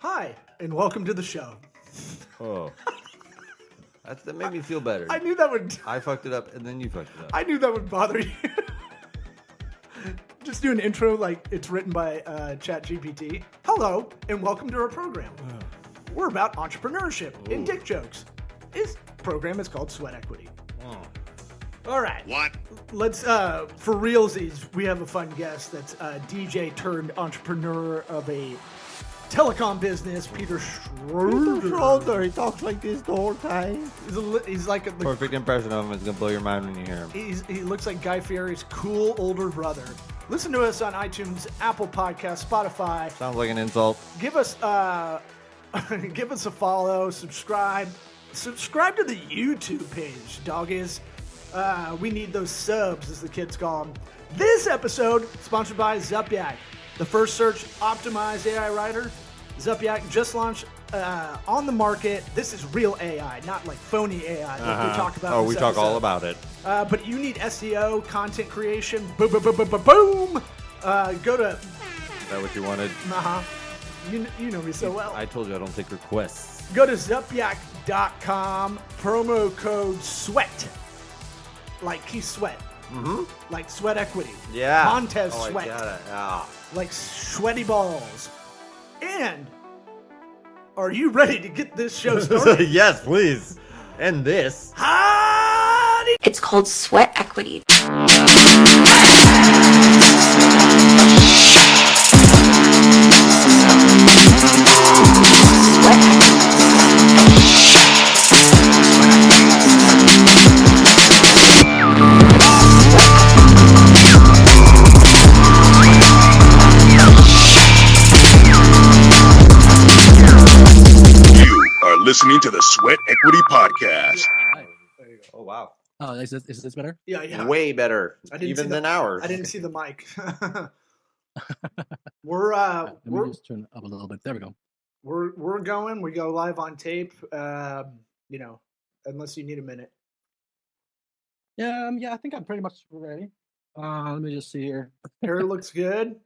Hi, and welcome to the show. Oh. That made me feel better. I knew that would... I fucked it up, and then you fucked it up. I knew that would bother you. Just do an intro like it's written by ChatGPT. Hello, and welcome to our program. We're about entrepreneurship and dick jokes. This program is called Sweat Equity. All right. What? Let's, for realsies, we have a fun guest that's DJ turned entrepreneur of a telecom business, Peter Schroeder. Schroeder, he talks like this the whole time. He's like a Perfect impression of him. It's going to blow your mind when you hear him. He looks like Guy Fieri's cool older brother. Listen to us on iTunes, Apple Podcasts, Spotify. Sounds like an insult. Give us give us a follow, subscribe. Subscribe to the YouTube page, doggies. We need those subs, as the kids call them. This episode, sponsored by Zupyak, the first search optimized AI writer. Zupyak just launched on the market. This is real AI, not like phony AI that we talk about. Oh, we talk all about it. But you need SEO, content creation, boom, boom, boom, boom, boom, boom. Go to... Is that what you wanted? You know me so well. I told you I don't take requests. Go to Zupyak.com, promo code SWEAT. Like Keith Sweat. Mm-hmm. Like Sweat Equity. Yeah. Montez Sweat. I got it. Ah. Like sweaty balls. And are you ready to get this show started? Yes, please. And this. Howdy. It's called Sweat Equity. Listening to the Sweat Equity Podcast. Oh, wow. Oh, is this better? Yeah. Way better. I didn't Even see than ours. I didn't see the mic. Let me just turn it up a little bit. There we go. We're going. We go live on tape. Unless you need a minute. Yeah, I think I'm pretty much ready. Let me just see here. Hair looks good.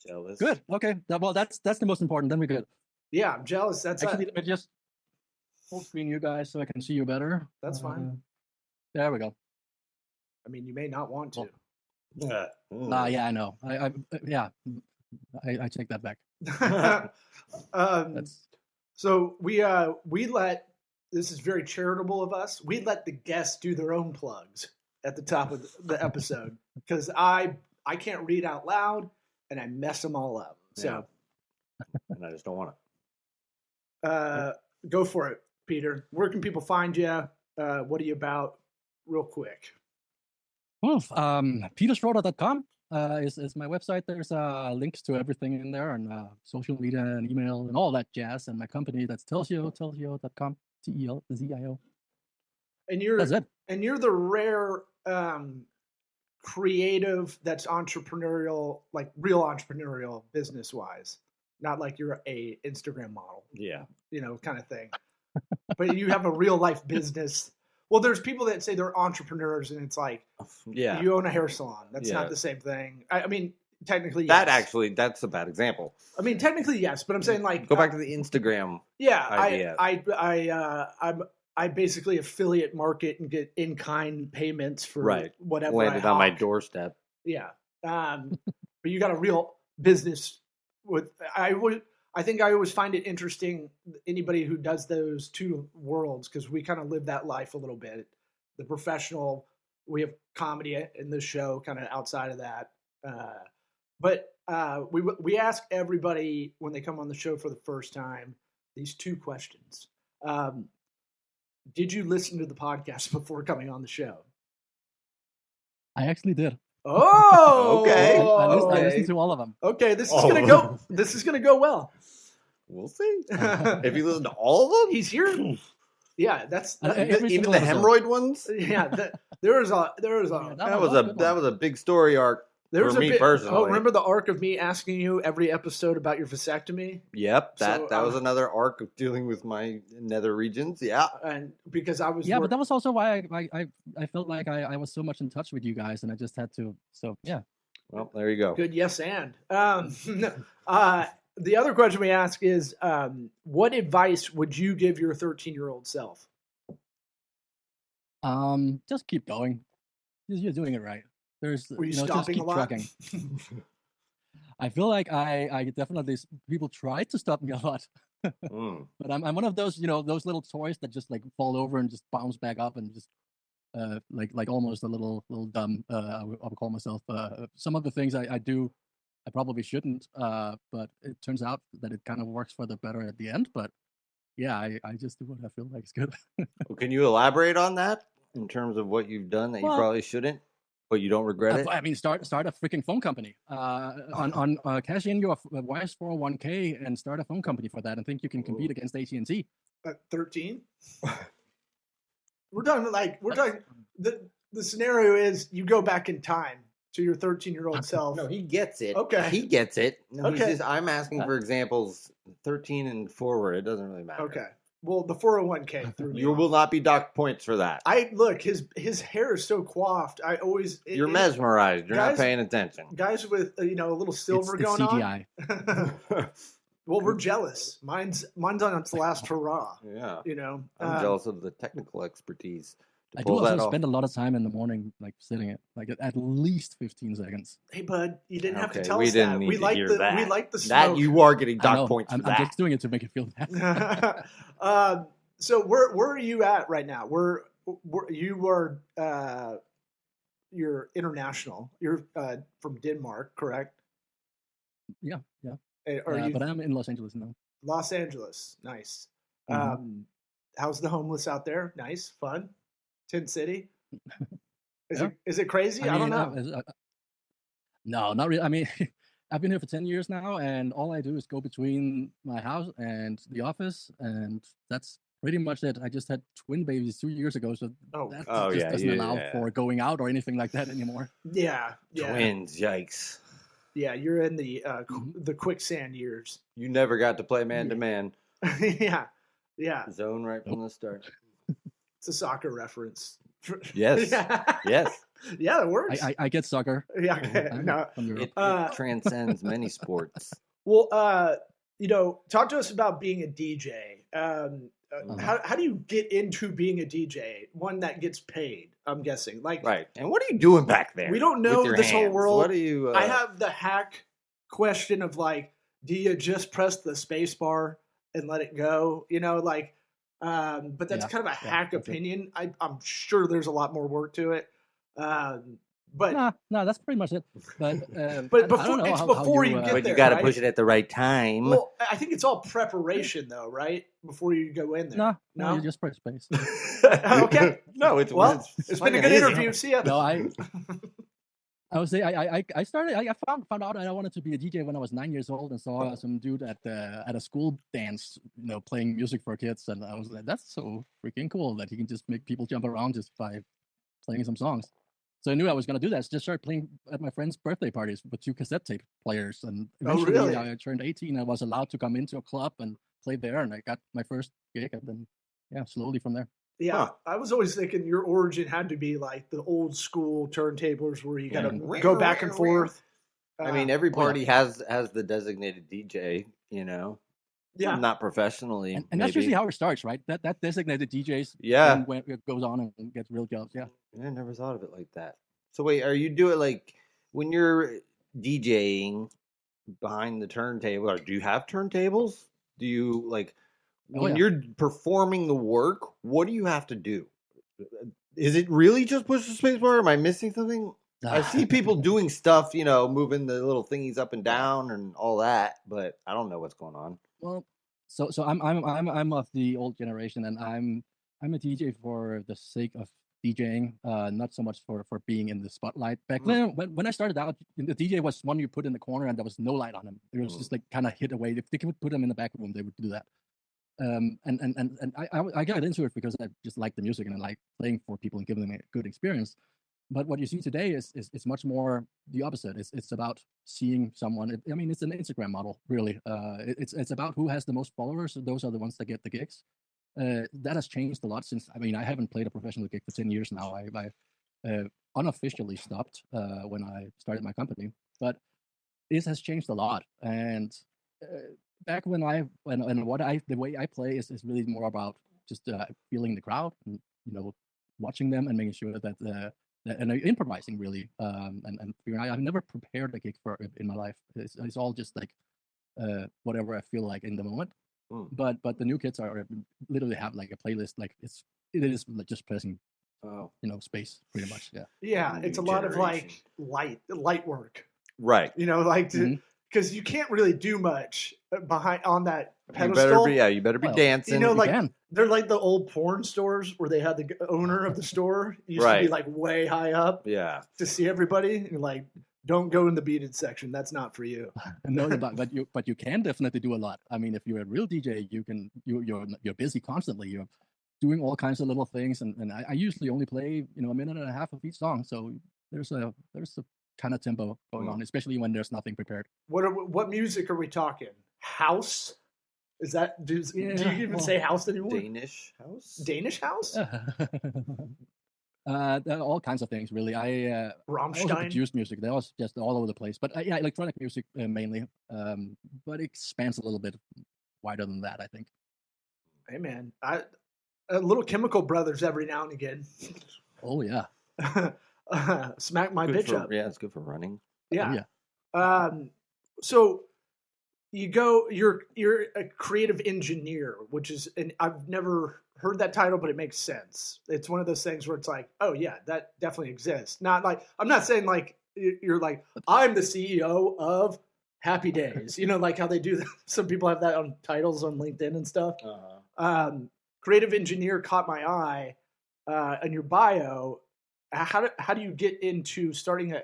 Jealous. Good. Okay. Well, that's the most important. Then we're good. Yeah, I'm jealous. That's Actually, let me just full screen you guys so I can see you better. That's fine. There we go. I mean, you may not want to. Yeah. Yeah, I know. I take that back. So we let, this is very charitable of us. We let the guests do their own plugs at the top of the episode because I can't read out loud and I mess them all up. So, and I just don't want it. Go for it, Peter. Where can people find you? What are you about? Real quick. PeterSchroeder.com is my website. There's links to everything in there and social media and email and all that jazz. And my company, that's Telsio.com, TELZIO. That's it. And you're the rare creative that's entrepreneurial, like real entrepreneurial business-wise. Not like you're a Instagram model. Yeah. Kind of thing. But you have a real life business. Well, there's people that say they're entrepreneurs and it's like, you own a hair salon. That's not the same thing. I mean, technically, yes. That's a bad example. I mean, technically, yes. But I'm saying like. Go back to the Instagram. Yeah. idea. I basically affiliate market and get in-kind payments for whatever landed on my doorstep. Yeah. But you got a real business with, I think I always find it interesting, anybody who does those two worlds, because we kind of live that life a little bit. The professional, we have comedy in this show kind of outside of that. But we ask everybody when they come on the show for the first time, these two questions. Did you listen to the podcast before coming on the show? I actually did. Oh, okay. I listened to all of them. Okay, this is gonna go. This is gonna go well. We'll see. If you listen to all of them, he's here. Yeah, that's even the hemorrhoid ones. Yeah, there was a that was a big story arc. For me personally. Oh, remember the arc of me asking you every episode about your vasectomy? Yep, that was another arc of dealing with my nether regions. Yeah, and because I was but that was also why I felt like I was so much in touch with you guys, and I just had to. So yeah. Well, there you go. Good, yes, and the other question we ask is, what advice would you give your 13-year-old self? Just keep going. You're doing it right. There's, Were you just stopping keep a lot? trucking. I feel like I definitely people try to stop me a lot, Mm. but I'm one of those those little toys that just like fall over and just bounce back up and just like almost a little dumb. I would call myself. Some of the things I do, I probably shouldn't. But it turns out that it kind of works for the better at the end. But yeah, I just do what I feel like is good. Well, can you elaborate on that in terms of what you've done that you Well, probably shouldn't, but you don't regret it? I mean, start a freaking phone company. On cash in your wife's 401k and start a phone company for that, and think you can compete against AT&T. At 13? We're talking the scenario is you go back in time to your 13-year-old self. No, he gets it. Okay. He gets it. No, Okay. I'm asking for examples 13 and forward. It doesn't really matter. Okay. Well, the 401k threw me You off. will not be docked points for that. I look, his hair is so coiffed. I always You're mesmerized. You're guys- not paying attention. Guys with a little silver It's going CGI. on. Well, we're jealous. Mine's on its last hurrah. Yeah. I'm jealous of the technical expertise to I do pull that also off. spend a lot of time in the morning, like sitting it, like at least 15 seconds. Hey, bud, you didn't have to Okay, tell we us didn't that. need We to like hear the that. we like the smoke. That you are getting I dock know. points for I'm that. just doing it to make it feel bad. So where are you at right now? You're international. You're from Denmark, correct? Yeah. Are you But I'm in Los Angeles now. Los Angeles? Nice. Mhm. How's the homeless out there? Nice, fun, Tent City. Yeah. Is it crazy? I don't know. No, not really. I mean, I've been here for 10 years now, and all I do is go between my house and the office, and that's pretty much it. I just had twin babies 2 years ago, so that just doesn't allow for going out or anything like that anymore. Yeah. Twins, yikes. Yeah, you're in the quicksand years. You never got to play man to man. Yeah. Zone right from the start. It's a soccer reference. Yes. Yes. Yeah, it works. I get soccer. Yeah. Okay. I'm No. from Europe. It transcends many sports. Well, talk to us about being a DJ. How do you get into being a DJ? One that gets paid, I'm guessing. Right. And what are you doing back there? We don't know with your this whole hands? world. What are you? I have the hack question of do you just press the space bar and let it go? But that's kind of a hack opinion. I'm sure there's a lot more work to it. But no, that's pretty much it. But before you get but there, you got to right? push it at the right time. Well, I think it's all preparation, though, right? Before you go in there. No, you just press space. Okay. No, it's been a fucking good easy. interview. See ya. No, I would say I started. I found out I wanted to be a DJ when I was 9 years old and saw some dude at a school dance, playing music for kids, and I was like, that's so freaking cool that he can just make people jump around just by playing some songs. So I knew I was going to do that. So just started playing at my friends' birthday parties with 2 cassette tape players, and eventually really? I turned 18. I was allowed to come into a club and play there, and I got my first gig, and then slowly from there. Yeah, I was always thinking your origin had to be like the old school turntables where you got to go back and forth. I mean, every party has the designated DJ, Yeah. Not professionally. And that's usually how it starts, right? That designated DJs. Yeah. When it goes on and gets real jobs. Yeah. I never thought of it like that. So wait, are you doing when you're DJing behind the turntable, or do you have turntables? Do you when you're performing the work, what do you have to do? Is it really just push the space bar? Am I missing something? I see people doing stuff, moving the little thingies up and down and all that, but I don't know what's going on. Well, so I'm of the old generation, and I'm a DJ for the sake of DJing, not so much for being in the spotlight. Back then, when I started out, the DJ was one you put in the corner, and there was no light on him. It was just kind of hid away. If they could put him in the back room, they would do that. And I got into it because I just like the music and I like playing for people and giving them a good experience. But what you see today is much more the opposite. It's about seeing someone. It's an Instagram model, really. It's about who has the most followers. Those are the ones that get the gigs. That has changed a lot since. I haven't played a professional gig for 10 years now. I unofficially stopped when I started my company, but it has changed a lot. And back when the way I play is really more about just feeling the crowd and watching them and making sure that and improvising really and figuring I've never prepared a gig for in my life. It's all just like whatever I feel like in the moment. But the new kids are literally have like a playlist, like it is like just pressing space pretty much. Yeah, it's a lot of like light work, right? Like because you can't really do much behind on that pedestal. You better be dancing. Like they're like the old porn stores where they had the owner of the store used to be like way high up, to see everybody, and like, don't go in the beaded section. That's not for you. No, but you can definitely do a lot. I mean, if you're a real DJ, you're busy constantly. You're doing all kinds of little things, and I usually only play a minute and a half of each song. So there's a kind of tempo going on, especially when there's nothing prepared. What music are we talking? House? Is that do you even say house anymore? Danish house? Danish house? All kinds of things, really. I also produce music. That was just all over the place. But electronic music mainly. But it expands a little bit wider than that, I think. Hey, man. A little Chemical Brothers every now and again. Oh, yeah. Smack my bitch up. Yeah, it's good for running. Yeah. Oh, yeah. So you're a creative engineer, which is, and I've never heard that title, but it makes sense. It's one of those things where it's like, oh yeah, that definitely exists. Not like, I'm not saying like you're like, I'm the CEO of Happy Days, like how they do that. Some people have that on titles on LinkedIn and stuff. Creative engineer caught my eye in your bio. How do you get into starting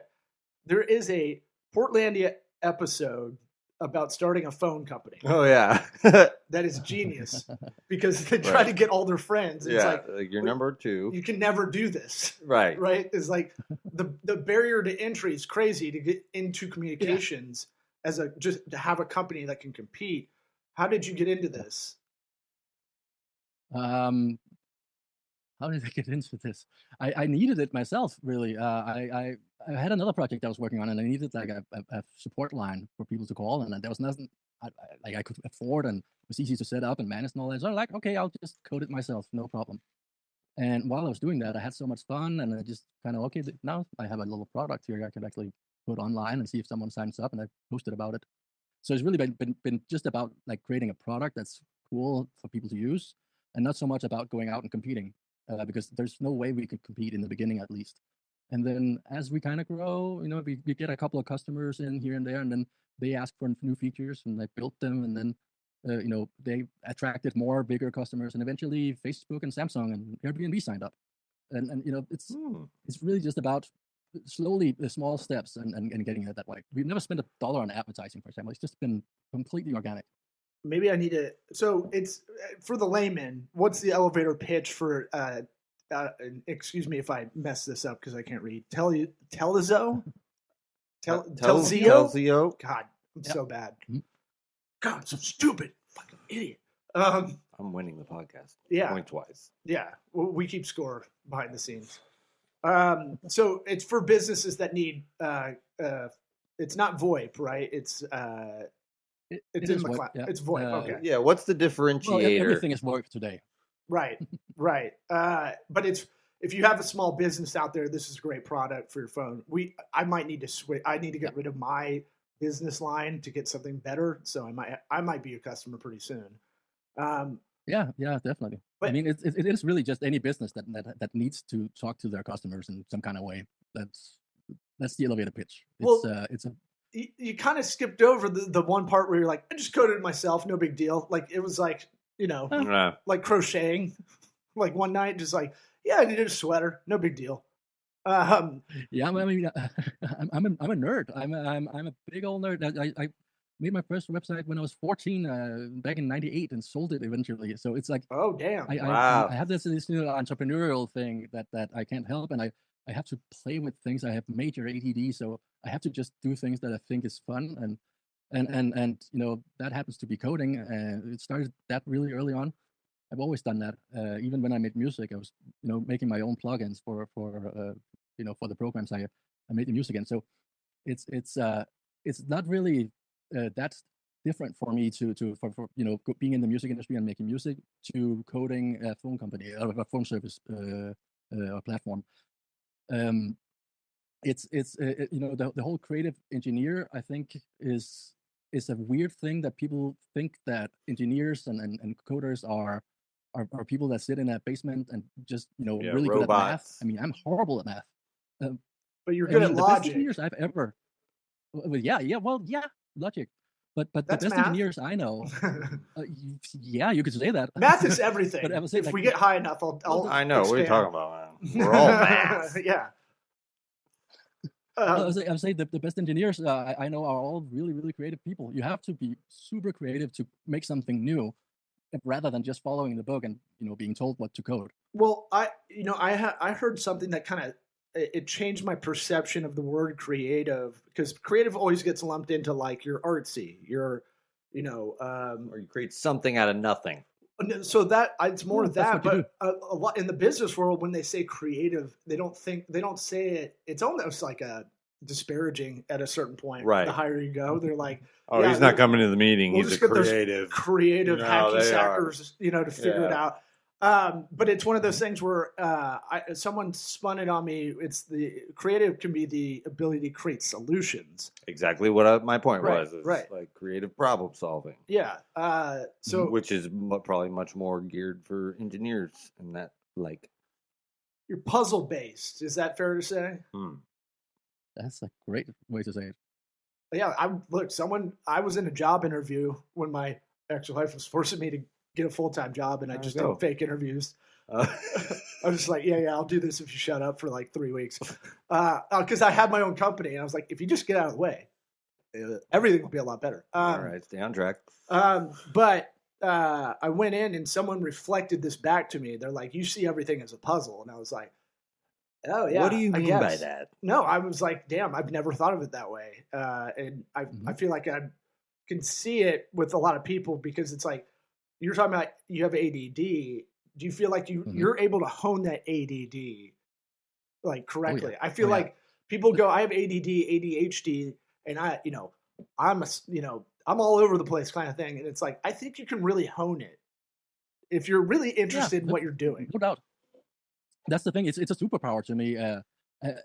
there is a Portlandia episode about starting a phone company. Oh yeah. That is genius because they try to get all their friends. It's like you're number 2. You can never do this. Right. Right. It's like the barrier to entry is crazy to get into communications just to have a company that can compete. How did you get into this? How did I get into this? I needed it myself, really. I had another project I was working on, and I needed like a support line for people to call, and there was nothing I could afford, and it was easy to set up and manage and all that. So I'm like, okay, I'll just code it myself, no problem. And while I was doing that, I had so much fun, and I just kind of, okay, now I have a little product here I can actually put online and see if someone signs up, and I posted about it. So it's really been just about like creating a product that's cool for people to use, and not so much about going out and competing. Because there's no way we could compete in the beginning, at least. And then as we kind of grow, we get a couple of customers in here and there, and then they ask for new features, and I built them, and then they attracted more bigger customers, and eventually Facebook and Samsung and Airbnb signed up, and it's really just about slowly the small steps and getting it that way. We've never spent $1 on advertising, for example. It's just been completely organic. Maybe I need to. So it's for the layman. What's the elevator pitch for? Excuse me if I mess this up because I can't read. Telezio. God, I'm so bad. God, I'm so stupid. Fucking idiot. I'm winning the podcast. Yeah, points wise. Yeah, we keep score behind the scenes. So it's for businesses that need. It's not VoIP, right? It's in the cloud. Yeah. It's VoIP. Okay. Yeah. What's the differentiator? Well, everything is VoIP today. Right. But if you have a small business out there, this is a great product for your phone. I might need to switch. I need to get rid of my business line to get something better. So I might be a customer pretty soon. Yeah, definitely. But, I mean, it is really just any business that needs to talk to their customers in some kind of way. That's the elevator pitch. You kind of skipped over the one part where you're like, I just coded it myself, no big deal. Like it was like, like crocheting. Like one night, just like, I needed a sweater, no big deal. Yeah, I mean, I'm a nerd. I'm a big old nerd. I made my first website when I was 14, back in '98, and sold it eventually. So it's like, oh damn! I have this entrepreneurial thing that I can't help, and I have to play with things. I have major ADD, so I have to just do things that I think is fun, and that happens to be coding. It started that really early on. I've always done that. Even when I made music, I was making my own plugins for the programs I made the music in. So it's not really that different for me for being in the music industry and making music to coding a phone company or a phone service or platform. It's the whole creative engineer, I think, is a weird thing that people think that engineers and coders are people that sit in a basement and just really good at math. robots. I mean, I'm horrible at math. But you're good at the best logic. engineers I've ever. Yeah, logic. But That's the best math. engineers I know, you could say that. Math is everything. But I would say, if we get high enough, I'll I know. What are you expand. talking about, man? We're all math. Yeah. I would say the best engineers I know are all really, really creative people. You have to be super creative to make something new, rather than just following the book and being told what to code. Well, I heard something that kind of it changed my perception of the word creative, because creative always gets lumped into like you're artsy, you're or you create something out of nothing. So that it's more of that, what you but a lot in the business world, when they say creative, they don't say it. It's almost like a disparaging at a certain point. Right. The higher you go, they're like, Oh, he's not coming to the meeting. we'll He's a just get those creative. hacky they sackers, to figure it out. But it's one of those things where someone spun it on me. It's the creative can be the ability to create solutions. Exactly what my point Right, was. It's right. like creative problem solving. Yeah. So which is probably much more geared for engineers and that like. you're puzzle based. Is that fair to say? That's a great way to say it. Yeah. I was in a job interview when my ex-wife was forcing me to get a full-time job, and I just did fake interviews. I was just like, yeah, I'll do this if you shut up for like 3 weeks. Because I had my own company, and I was like, if you just get out of the way, everything will be a lot better. All right, stay on track. But I went in, and someone reflected this back to me. They're like, you see everything as a puzzle. And I was like, oh, yeah. What do you I mean by guess. that? No, I was like, damn, I've never thought of it that way. And I feel like I can see it with a lot of people, because it's like, you're talking about you have ADD. Do you feel like you're able to hone that ADD like correctly? I feel like people go, I have ADD, ADHD, and I'm all over the place kind of thing. And it's like, I think you can really hone it if you're really interested in what you're doing. No doubt. That's the thing. It's a superpower to me.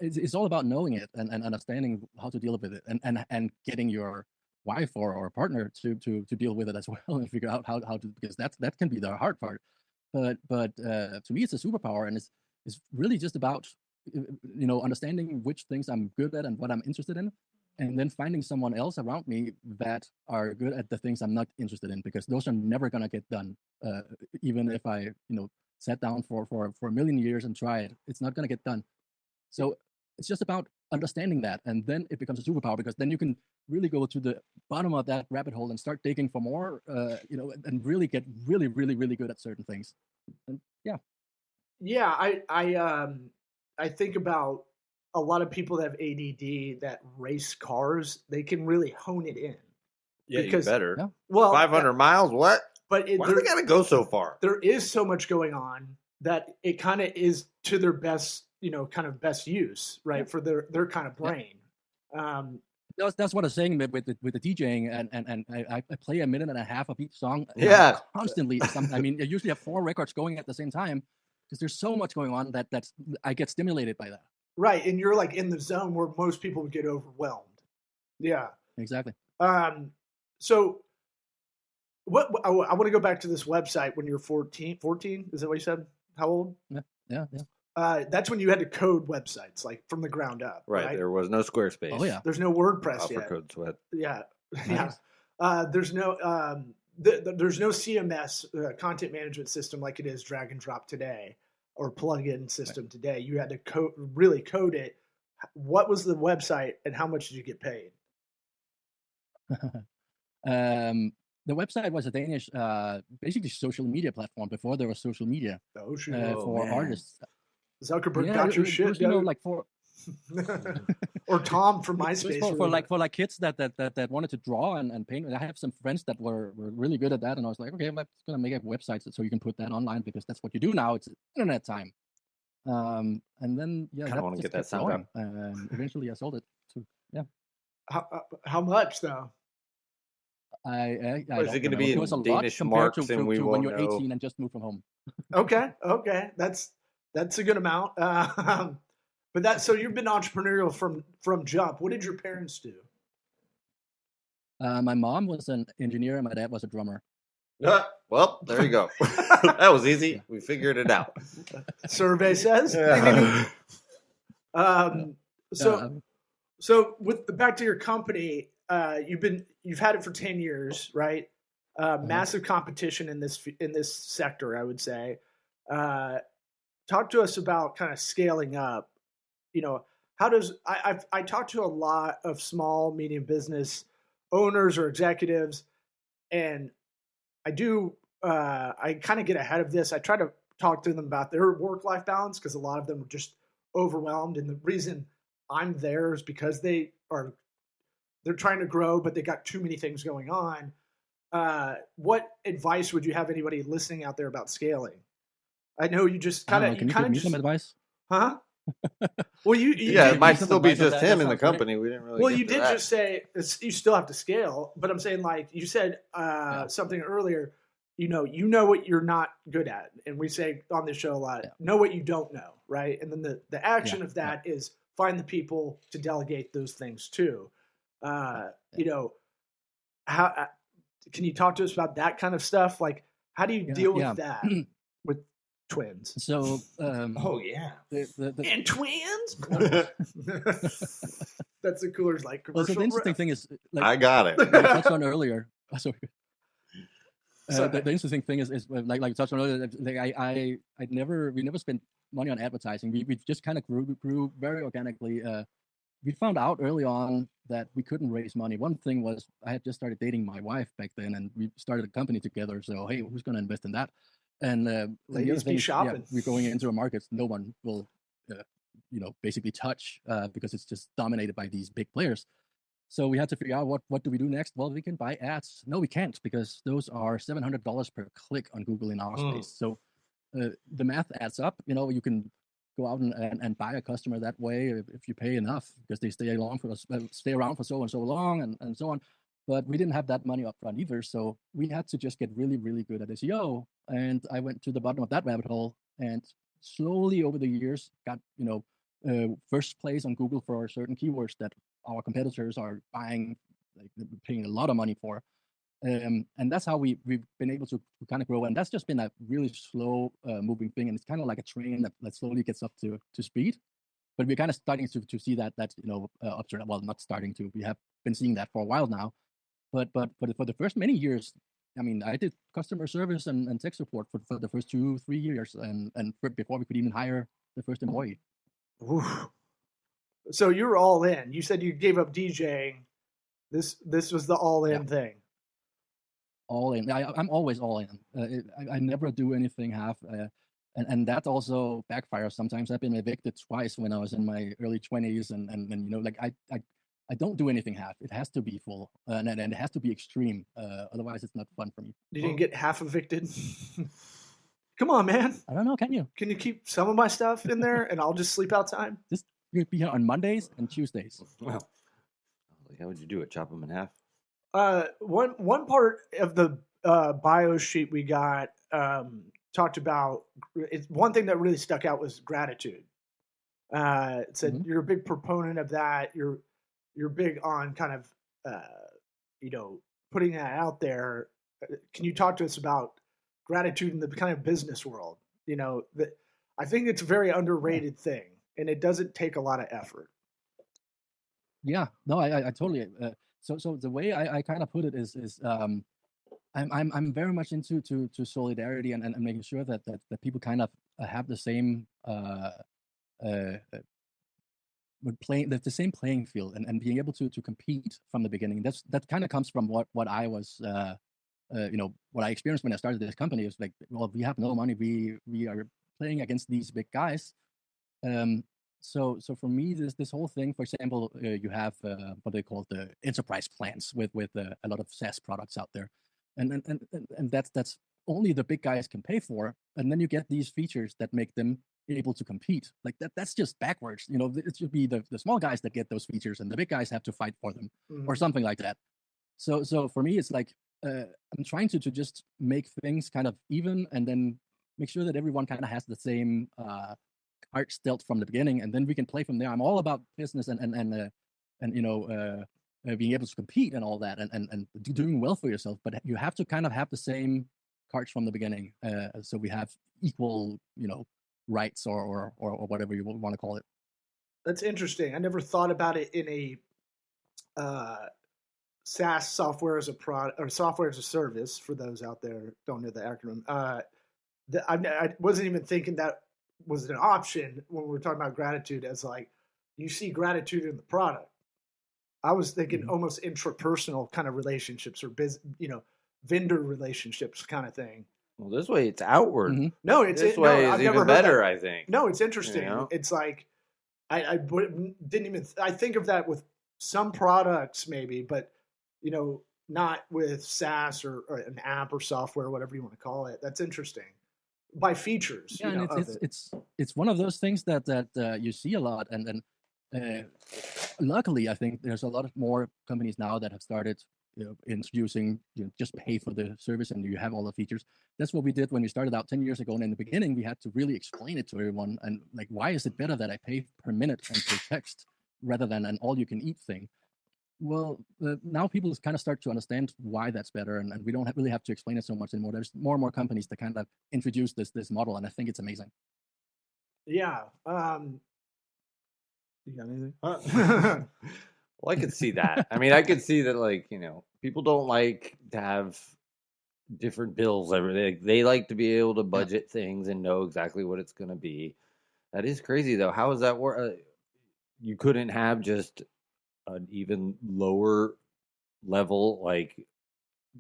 It's all about knowing it and understanding how to deal with it, and getting your wife or partner to deal with it as well, and figure out how to, because that can be the hard part. But to me, it's a superpower, and it's really just about understanding which things I'm good at and what I'm interested in, and then finding someone else around me that are good at the things I'm not interested in, because those are never gonna get done. Even if I sat down for a million years and tried, it's not gonna get done. So it's just about understanding that, and then it becomes a superpower, because then you can really go to the bottom of that rabbit hole and start digging for more, and really get really, really, really good at certain things. And I think about a lot of people that have ADD that race cars. They can really hone it in. Yeah, because, you better. Yeah. Well, 500 miles. What? But why do they gotta go so far? There is so much going on that it kind of is to their best, kind of best use, right, for their kind of brain. That's what I was saying with the DJing, and I play a minute and a half of each song. Constantly. I mean, I usually have 4 records going at the same time, because there's so much going on that I get stimulated by that. Right, and you're like in the zone where most people would get overwhelmed. Yeah, exactly. So what I want to go back to this website when you're 14. Is that what you said? How old? Yeah. That's when you had to code websites like from the ground up. Right. There was no Squarespace. Oh yeah. There's no WordPress yet. Code Sweat. Yeah. There's no there's no CMS content management system like it is drag and drop today, or plugin system today. You had to really code it. What was the website, and how much did you get paid? The website was a Danish, basically social media platform before there was social media for artists. Zuckerberg got your shit, like for or Tom from MySpace for kids that wanted to draw and paint. I have some friends that were really good at that, and I was like, okay, I'm gonna make a website so you can put that online, because that's what you do now. It's internet time. And then I want to get that sound up. And eventually I sold it to How much though? Or is it don't going to be remember. It was a in lot Danish compared marks and to we when won't you're know? 18 and just moved from home. Okay, that's a good amount. But so you've been entrepreneurial from jump. What did your parents do? My mom was an engineer and my dad was a drummer. Well, there you go. That was easy. Yeah. We figured it out. Survey says. Yeah. So back to your company, you've had it for 10 years, right? Massive competition in this sector, I would say. Talk to us about kind of scaling up. How does I talk to a lot of small, medium business owners or executives, and I kind of get ahead of this. I try to talk to them about their work-life balance because a lot of them are just overwhelmed, and the reason I'm there is because they're trying to grow, but they got too many things going on. What advice would you have anybody listening out there about scaling? I know you just kind of Can you give me some advice? Huh? Well, yeah, it might some still be advice on just that. him That in the sounds great. company. We didn't really. Well, get you to did that. just say you still have to scale, but I'm saying like you said something earlier. You know what you're not good at, and we say on this show a lot. Yeah. Know what you don't know, right? And then the action of that is find the people to delegate those things to. How can you talk to us about that kind of stuff? Like, how do you deal with that with twins? So, Oh yeah. And twins. That's the Coolers like well, commercial. so the interesting thing is, like I got it. I touched on earlier. Sorry. Sorry. The interesting thing is like you touched on earlier. Like we never spent money on advertising. We just kind of grew very organically. We found out early on that we couldn't raise money. One thing was I had just started dating my wife back then, and we started a company together. So hey, who's going to invest in that? And Ladies the other thing be is, shopping. we're going into a market no one will, basically touch because it's just dominated by these big players. So we had to figure out what do we do next? Well, we can buy ads. No, we can't because those are $700 per click on Google in our space. So the math adds up. You can go out and buy a customer that way if you pay enough because they stay around for so and so long and so on. But we didn't have that money up front either. So we had to just get really, really good at SEO. And I went to the bottom of that rabbit hole and slowly over the years got, first place on Google for certain keywords that our competitors are buying, like paying a lot of money for. And that's how we've been able to kind of grow. And that's just been a really slow moving thing. And it's kind of like a train that slowly gets up to speed. But we're kind of starting to see that well, not starting to. We have been seeing that for a while now. But for the first many years, I mean, I did customer service and tech support for the first 2-3 years, and before we could even hire the first employee. Oof. So you're all in. You said you gave up DJing. This was the all in thing. All in. I'm always all in. I never do anything half. And that also backfires. Sometimes I've been evicted twice when I was in my early 20s, and like I don't do anything half. It has to be full, and it has to be extreme. Otherwise, it's not fun for me. You didn't get half evicted. Come on, man. I don't know. Can you? Can you keep some of my stuff in there, and I'll just sleep outside? You'd be here on Mondays and Tuesdays. Well, how would you do it? Chop them in half? One part of the bio sheet we got talked about. One thing that really stuck out was gratitude. It said you're a big proponent of that. You're big on kind of putting that out there. Can you talk to us about gratitude in the kind of business world? I think it's a very underrated thing, and it doesn't take a lot of effort. Yeah, no, I totally. So the way I kind of put it is I'm very much into solidarity and making sure that people kind of have the same the same playing field and being able to compete from the beginning. That kind of comes from what I was what I experienced when I started this company. It was like, well, we have no money. We are playing against these big guys. So for me, this whole thing, for example, you have what they call the enterprise plans with a lot of SaaS products out there, and that's only the big guys can pay for, and then you get these features that make them able to compete. Like that's just backwards. It should be the small guys that get those features, and the big guys have to fight for them, or something like that. So for me, it's like I'm trying to just make things kind of even, and then make sure that everyone kind of has the same cards dealt from the beginning, and then we can play from there. I'm all about business and being able to compete and all that, and doing well for yourself. But you have to kind of have the same cards from the beginning, so we have equal, rights or whatever you want to call it. That's interesting. I never thought about it in a SaaS, software as a product or software as a service. For those out there who don't know the acronym, I wasn't even thinking that was an option when we were talking about gratitude. As like you see gratitude in the product. I was thinking almost intrapersonal kind of relationships or vendor relationships kind of thing. Well, this way it's outward. Mm-hmm. No, it's this way I've is never even heard better. that. I think. No, it's interesting. You know? It's like I didn't even. I think of that with some products maybe, but not with SaaS or an app or software, whatever you want to call it. That's interesting. By features, yeah, and it's one of those things that you see a lot, and luckily, I think there's a lot of more companies now that have started introducing just pay for the service and you have all the features. That's what we did when we started out 10 years ago. And in the beginning, we had to really explain it to everyone. And like, why is it better that I pay per minute and per text rather than an all-you-can-eat thing? Well, now people kind of start to understand why that's better, and we don't really have to explain it so much anymore. There's more and more companies that kind of introduce this model, and I think it's amazing. Yeah. You got anything? Well, I could see that. I mean, I could see that, like, people don't like to have different bills every day. They like to be able to budget things and know exactly what it's going to be. That is crazy, though. How does that work? You couldn't have just an even lower level, like,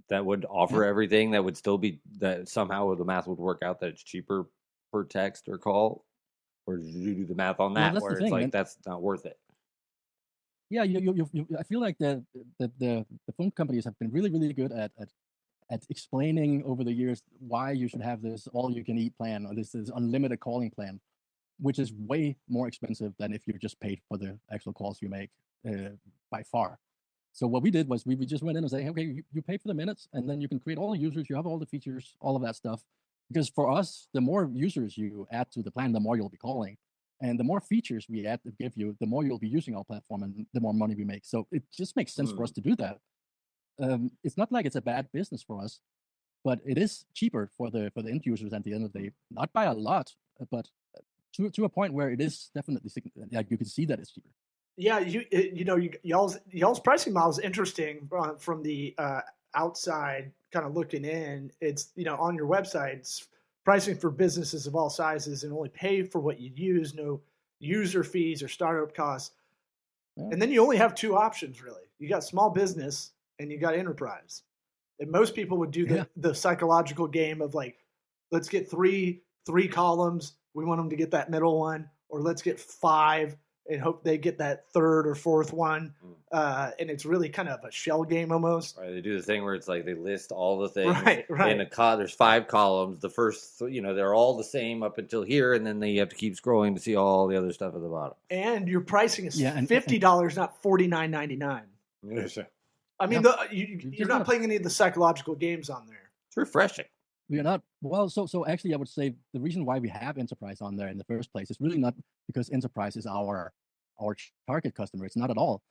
that would offer everything, that would still be, that somehow the math would work out that it's cheaper per text or call? Or did you do the math on that where it's like, that's not worth it? Yeah, I feel like the phone companies have been really, really good at explaining over the years why you should have this all-you-can-eat plan or this unlimited calling plan, which is way more expensive than if you just paid for the actual calls you make by far. So what we did was we just went in and say, okay, you pay for the minutes, and then you can create all the users, you have all the features, all of that stuff. Because for us, the more users you add to the plan, the more you'll be calling. And the more features we add to give you, the more you'll be using our platform and the more money we make. So it just makes sense for us to do that. It's not like it's a bad business for us, but it is cheaper for the end users at the end of the day. Not by a lot, but to a point where it is definitely, like, you can see that it's cheaper. Yeah, y'all's pricing model is interesting from the outside kind of looking in. It's on your website, it's pricing for businesses of all sizes and only pay for what you use, no user fees or startup costs. Yeah. And then you only have two options, really. You got small business and you got enterprise. And most people would do the psychological game of like, let's get three columns. We want them to get that middle one, or let's get 5 and hope they get that third or fourth one. And it's really kind of a shell game almost. Right. They do the thing where it's like they list all the things. Right. And there's 5 columns. The first, they're all the same up until here, and then you have to keep scrolling to see all the other stuff at the bottom. And your pricing is $50, not $49.99. Yeah, sure. I mean, you're not playing any of the psychological games on there. It's refreshing. We're not. Well, so actually, I would say the reason why we have enterprise on there in the first place is really not because enterprise is our target customer. It's not at all.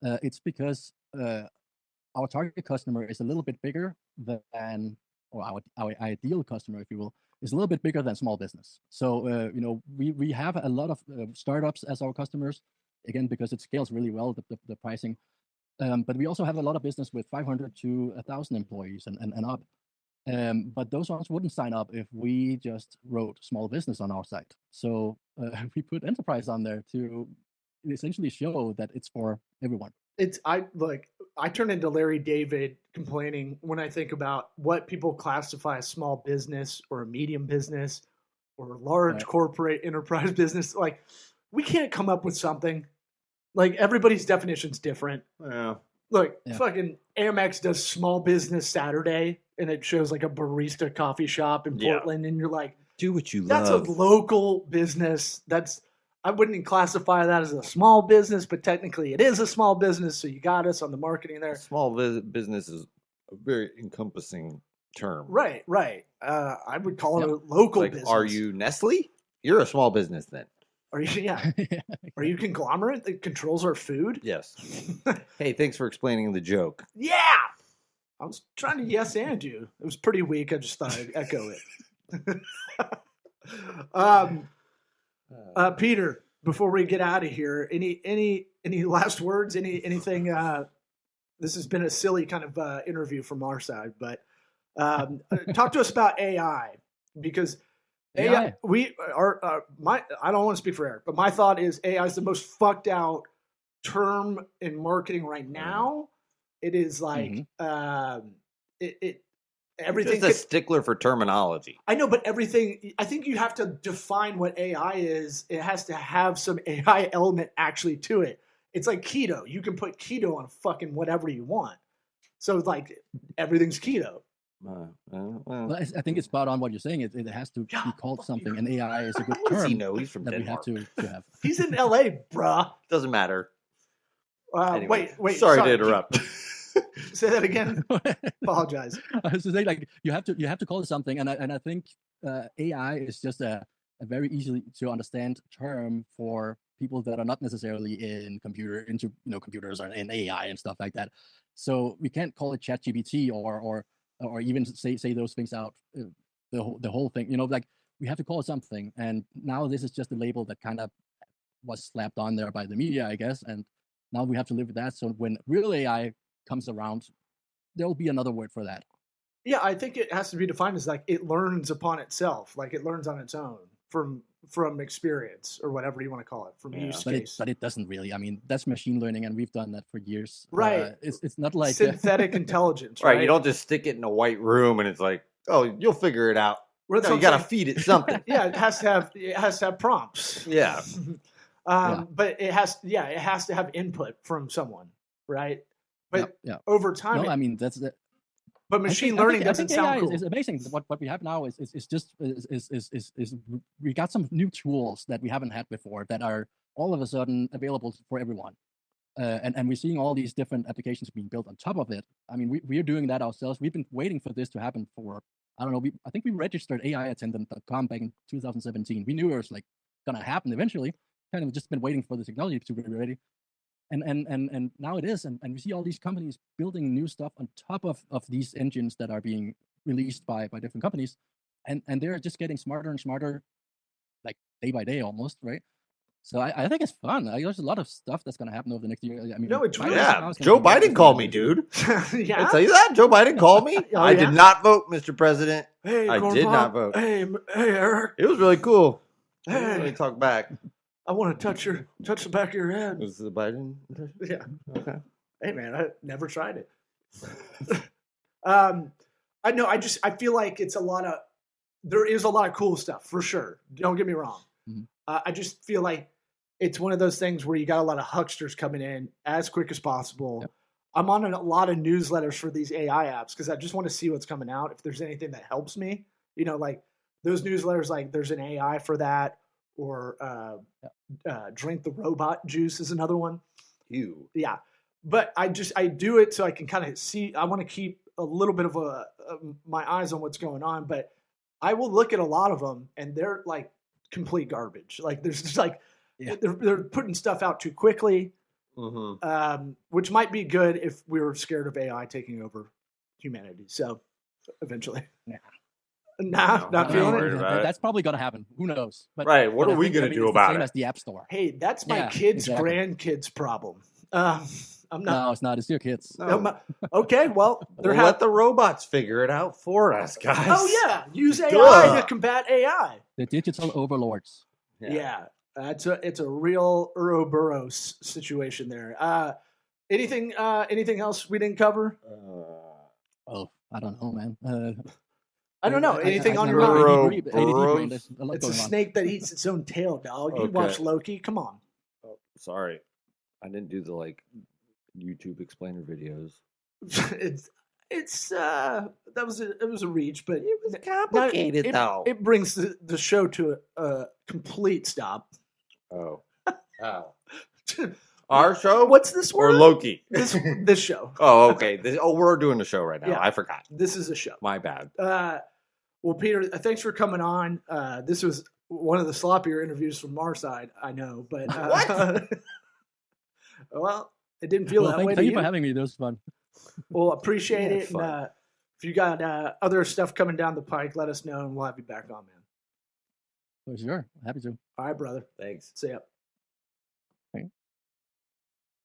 It's because our target customer is a little bit bigger than, or our ideal customer, if you will, is a little bit bigger than small business. So we have a lot of startups as our customers, again, because it scales really well, the pricing. But we also have a lot of business with 500 to 1,000 employees and up. But those ones wouldn't sign up if we just wrote small business on our site. So we put enterprise on there to essentially show that it's for everyone. I turn into Larry David complaining when I think about what people classify as small business or a medium business or a large corporate enterprise business. Like, we can't come up with something. Like, everybody's definition's different. Yeah. Look, fucking Amex does Small Business Saturday, and it shows like a barista coffee shop in Portland, and you're like, do what you love. That's a local business. That's I wouldn't classify that as a small business, but technically it is a small business. So you got us on the marketing there. Small business is a very encompassing term. Right. I would call it a local Like, business. are you Nestle? You're a small business then. Are you? Yeah. Are you conglomerate that controls our food? Yes. Hey, thanks for explaining the joke. Yeah. I was trying to yes and you. It was pretty weak. I just thought I'd echo it. Peter, before we get out of here, any last words? Anything? This has been a silly kind of interview from our side, but talk to us about AI, because AI. We are I don't want to speak for Eric, but my thought is AI is the most fucked out term in marketing right now. It is like everything. Just a stickler for terminology. I know, but everything. I think you have to define what AI is. It has to have some AI element actually to it. It's like keto. You can put keto on fucking whatever you want. So like everything's keto. Well, I think it's spot on what you're saying. It has to be called something, and AI is a good term. He know he's from that Denmark. we have to have. He's in LA, bruh. Doesn't matter. Anyway, Wait. Sorry to interrupt. Say that again. Apologize. I was to say, like, you have to call it something, and I think AI is just a very easily to understand term for people that are not necessarily into computers or in AI and stuff like that. So we can't call it ChatGPT or even say those things out. The whole thing, like we have to call it something. And now this is just a label that kind of was slapped on there by the media, I guess. And now we have to live with that. So when real AI comes around, there will be another word for that. Yeah, I think it has to be defined as like it learns upon itself, like it learns on its own from experience or whatever you want to call it, from use case. But it doesn't really. I mean, that's machine learning, and we've done that for years. Right. It's not like synthetic intelligence. Right. You don't just stick it in a white room and it's like, oh, you'll figure it out. No, you got to feed it something. Yeah, it has to have prompts. Yeah. But it has to have input from someone, right? But over time, I mean that's the. But machine learning doesn't sound cool. Is amazing. What we have now is we got some new tools that we haven't had before that are all of a sudden available for everyone, and we're seeing all these different applications being built on top of it. I mean, we're doing that ourselves. We've been waiting for this to happen for I don't know. I think we registered AIattendant.com back in 2017. We knew it was like gonna happen eventually. Kind of just been waiting for the technology to be ready. And now it is, and we see all these companies building new stuff on top of these engines that are being released by different companies, and they're just getting smarter and smarter, like day by day almost, right? So I think it's fun. There's a lot of stuff that's going to happen over the next year. I mean, Joe Biden called me, dude. Yeah, I tell you that Joe Biden called me. I did not vote, Mr. President. Hey, I did not vote. Hey, Eric. It was really cool. Hey, let me talk back. I want to touch the back of your head. Was the Biden? Yeah. Okay. Hey man, I never tried it. I know. I feel like there is a lot of cool stuff for sure. Don't get me wrong. Mm-hmm. I just feel like it's one of those things where you got a lot of hucksters coming in as quick as possible. Yep. I'm on a lot of newsletters for these AI apps because I just want to see what's coming out. If there's anything that helps me, like those newsletters, like there's an AI for that. Or drink the robot juice is another one. Ew. Yeah, but I do it so I can kind of see. I want to keep a little bit of my eyes on what's going on, but I will look at a lot of them and they're like complete garbage. Like there's just like they're putting stuff out too quickly, which might be good if we were scared of AI taking over humanity. So eventually, not feeling it. That's probably going to happen. Who knows? But, right. What are we going to do about it? Same as the App Store. Hey, that's my kids' grandkids' problem. I'm not. No, it's not. It's your kids. No. Okay, well, let the robots figure it out for us, guys. Oh yeah, use AI to combat AI. The digital overlords. Yeah, it's a real Ouroboros situation there. Anything else we didn't cover? I don't know, man. I don't know. Anything on your mind? It's a snake that eats its own tail, dog. You watch Loki. Come on. Oh, sorry. I didn't do the YouTube explainer videos. It was a reach, but it was complicated though. It brings the show to a complete stop. Oh. Our show? What's this Or word? Loki? This show. Oh, okay. We're doing a show right now. Yeah. I forgot. This is a show. My bad. Well, Peter, thanks for coming on. This was one of the sloppier interviews from our side, I know, but What? Well, it didn't feel that way to Thank you you. for having me. This was fun. Well, appreciate Yeah, it. fun. And, if you got other stuff coming down the pike, let us know, and we'll have you back on, man. For sure. Happy to. All right, brother. Thanks. See ya.